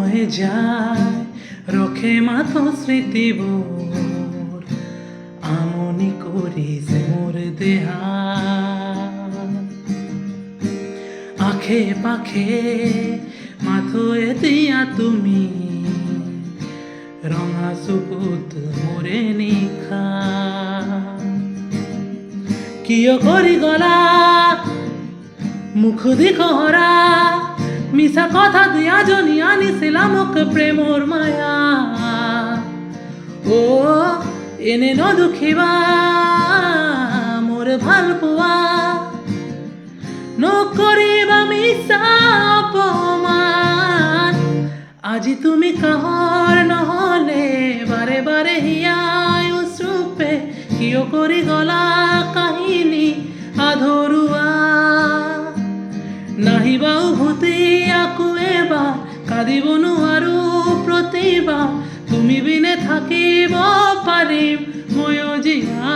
সময়ে যায় রখে মাথো স্মৃতিবোৰ আমনি কৰিছে মোৰ দেহা আখে পাখে মাথো এতিয়া তুমি ৰঙা চকুত মোৰে নিশা কিয় কৰি গলা মুখ দিখৰা মিছা কথা দিয়া জনী আনিছিলা মোক প্ৰেমৰ মায়া অ এনে নদুখিবা মোৰ ভাল পোৱা নকৰিবা মিছা অপমান আজি তুমি কাহৰ নহলে বাৰে বাৰে হিয়াই উচুপে কিয় কৰি গলা কাহিনী আধৰুৱা নাহিবা উভতি আকৌ এবাৰ কাঁদিব নোৱাৰো প্ৰতিবাৰ তুমি বিনে থাকিব পাৰিম ময়ো জীয়া